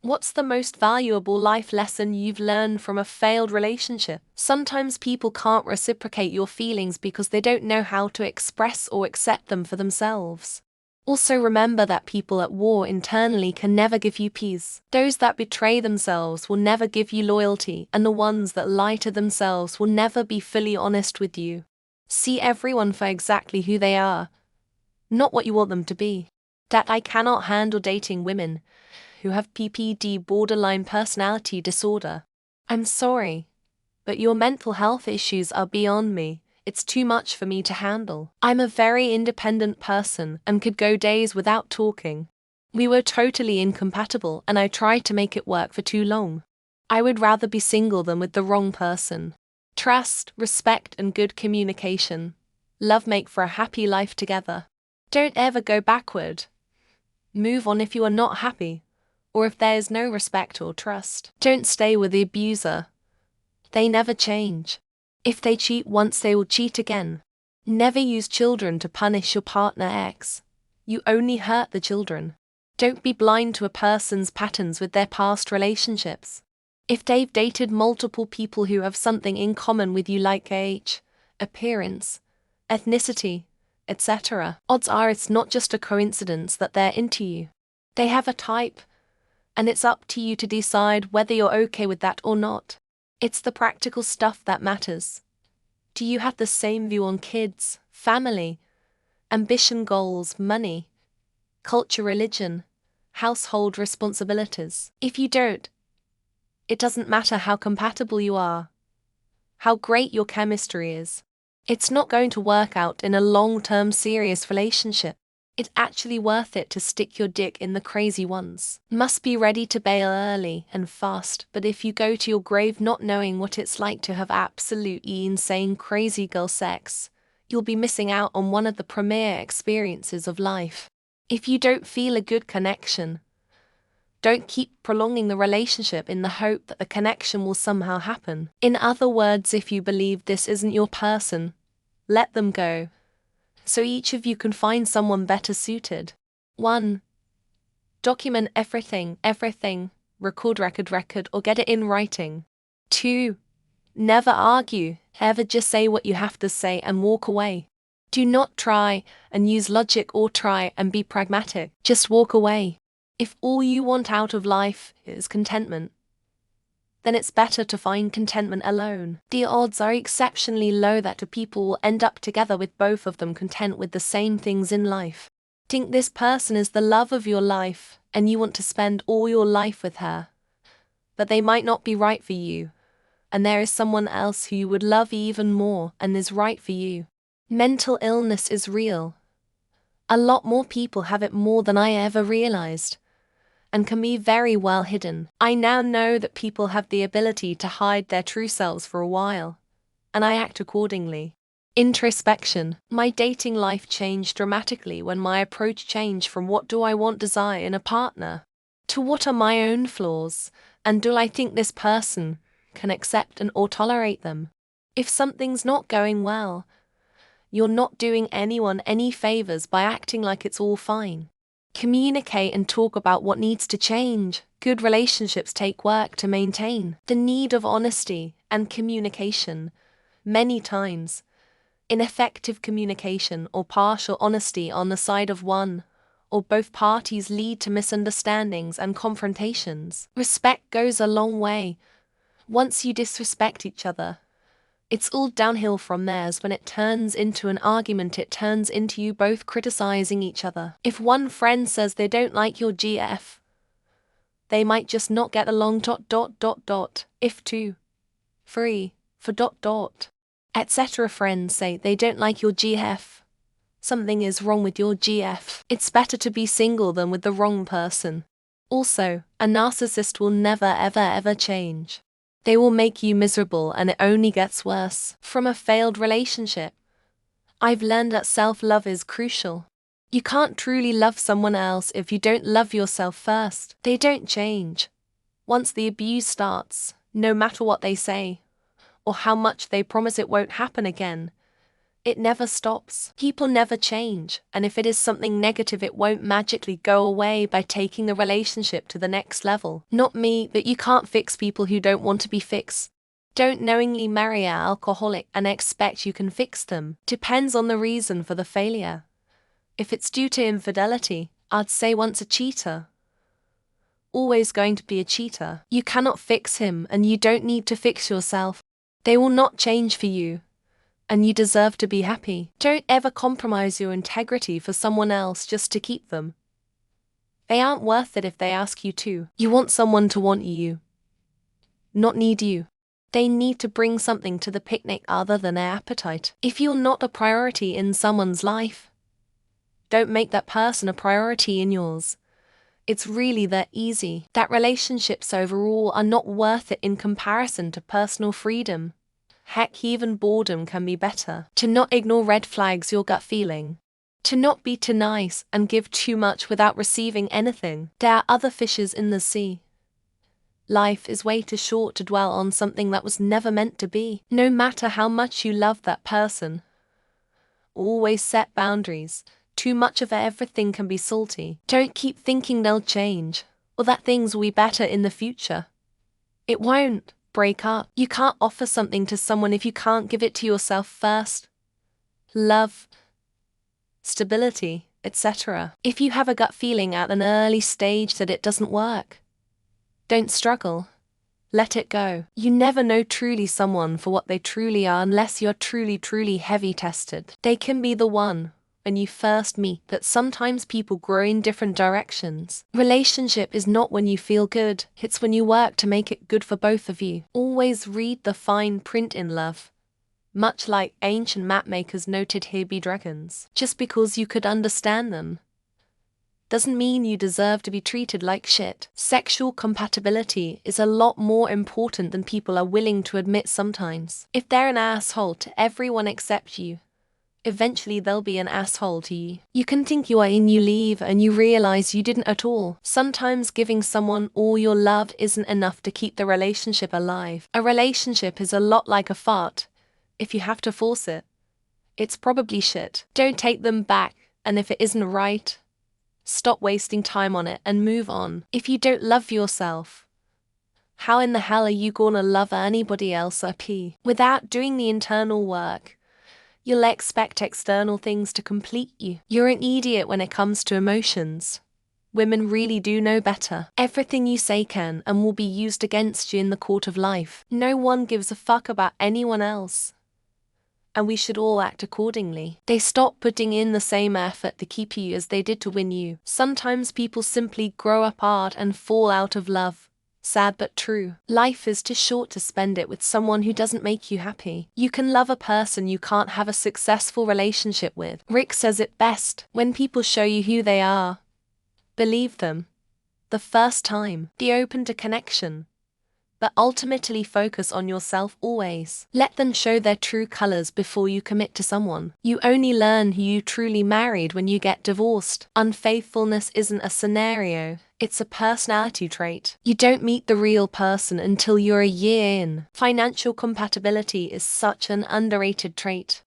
What's the most valuable life lesson you've learned from a failed relationship? Sometimes people can't reciprocate your feelings because they don't know how to express or accept them for themselves. Also remember that people at war internally can never give you peace. Those that betray themselves will never give you loyalty, and the ones that lie to themselves will never be fully honest with you. See everyone for exactly who they are, not what you want them to be. That I cannot handle dating women who have PPD, borderline personality disorder. I'm sorry, but your mental health issues are beyond me. It's too much for me to handle. I'm a very independent person and could go days without talking. We were totally incompatible and I tried to make it work for too long. I would rather be single than with the wrong person. Trust, respect, and good communication. Love make for a happy life together. Don't ever go backward. Move on if you are not happy, or if there is no respect or trust. Don't stay with the abuser. They never change. If they cheat once, they will cheat again. Never use children to punish your partner X. You only hurt the children. Don't be blind to a person's patterns with their past relationships. If they've dated multiple people who have something in common with you like age, appearance, ethnicity, etc., odds are it's not just a coincidence that they're into you. They have a type, and it's up to you to decide whether you're okay with that or not. It's the practical stuff that matters. Do you have the same view on kids, family, ambition, goals, money, culture, religion, household responsibilities? If you don't, it doesn't matter how compatible you are, how great your chemistry is. It's not going to work out in a long-term serious relationship. It's actually worth it to stick your dick in the crazy ones. Must be ready to bail early and fast, but if you go to your grave not knowing what it's like to have absolutely insane crazy girl sex, you'll be missing out on one of the premier experiences of life. If you don't feel a good connection, don't keep prolonging the relationship in the hope that the connection will somehow happen. In other words, if you believe this isn't your person, let them go, so each of you can find someone better suited. 1. Document everything, record, or get it in writing. 2. Never argue, ever just say what you have to say and walk away. Do not try and use logic or try and be pragmatic, just walk away. If all you want out of life is contentment, then it's better to find contentment alone. The odds are exceptionally low that two people will end up together with both of them content with the same things in life. Think this person is the love of your life and you want to spend all your life with her, but they might not be right for you, and there is someone else who you would love even more and is right for you. Mental illness is real. A lot more people have it more than I ever realized, and can be very well hidden. I now know that people have the ability to hide their true selves for a while, and I act accordingly. Introspection. My dating life changed dramatically when my approach changed from what do I want desire in a partner, to what are my own flaws, and do I think this person can accept and or tolerate them. If something's not going well, you're not doing anyone any favors by acting like it's all fine. Communicate and talk about what needs to change. Good relationships take work to maintain. The need of honesty and communication. Many times, ineffective communication or partial honesty on the side of one or both parties lead to misunderstandings and confrontations. Respect goes a long way. Once you disrespect each other, it's all downhill from there. When it turns into an argument, it turns into you both criticizing each other. If one friend says they don't like your GF, they might just not get along ... If 2, 3, 4 ... etc. friends say they don't like your GF, something is wrong with your GF. It's better to be single than with the wrong person. Also, a narcissist will never ever change. They will make you miserable and it only gets worse. From a failed relationship, I've learned that self-love is crucial. You can't truly love someone else if you don't love yourself first. They don't change. Once the abuse starts, no matter what they say, or how much they promise it won't happen again, It never stops. People never change, and if it is something negative, it won't magically go away by taking the relationship to the next level. Not me, but you can't fix people who don't want to be fixed. Don't knowingly marry an alcoholic and expect you can fix them. Depends on the reason for the failure. If it's due to infidelity, I'd say once a cheater, always going to be a cheater. You cannot fix him, and you don't need to fix yourself. They will not change for you, and you deserve to be happy. Don't ever compromise your integrity for someone else just to keep them. They aren't worth it if they ask you to. You want someone to want you, not need you. They need to bring something to the picnic other than their appetite. If you're not a priority in someone's life, don't make that person a priority in yours. It's really that easy. That relationships overall are not worth it in comparison to personal freedom. Heck, even boredom can be better. To not ignore red flags, your gut feeling. To not be too nice and give too much without receiving anything. There are other fishes in the sea. Life is way too short to dwell on something that was never meant to be. No matter how much you love that person, always set boundaries. Too much of everything can be salty. Don't keep thinking they'll change, or that things will be better in the future. It won't. Break up. You can't offer something to someone if you can't give it to yourself first. Love, stability, etc. If you have a gut feeling at an early stage that it doesn't work, don't struggle. Let it go. You never know truly someone for what they truly are unless you're truly heavy tested. They can be the one when you first meet, but sometimes people grow in different directions. Relationship is not when you feel good, it's when you work to make it good for both of you. Always read the fine print in love. Much like ancient mapmakers noted here be dragons. Just because you could understand them doesn't mean you deserve to be treated like shit. Sexual compatibility is a lot more important than people are willing to admit sometimes. If they're an asshole to everyone except you, eventually they'll be an asshole to you. You can think you are in youve and you realize you didn't at all. Sometimes giving someone all your love isn't enough to keep the relationship alive. A relationship is a lot like a fart. If you have to force it, it's probably shit. Don't take them back, and if it isn't right, stop wasting time on it and move on. If you don't love yourself, how in the hell are you gonna love anybody else without doing the internal work? You'll expect external things to complete you. You're an idiot when it comes to emotions. Women really do know better. Everything you say can and will be used against you in the court of life. No one gives a fuck about anyone else, and we should all act accordingly. They stop putting in the same effort to keep you as they did to win you. Sometimes people simply grow apart and fall out of love. Sad but true. Life is too short to spend it with someone who doesn't make you happy. You can love a person you can't have a successful relationship with. Rick says it best: when people show you who they are, believe them the first time. Be open to connection, but ultimately focus on yourself always. Let them show their true colors before you commit to someone. You only learn who you truly married when you get divorced. Unfaithfulness isn't a scenario, it's a personality trait. You don't meet the real person until you're a year in. Financial compatibility is such an underrated trait.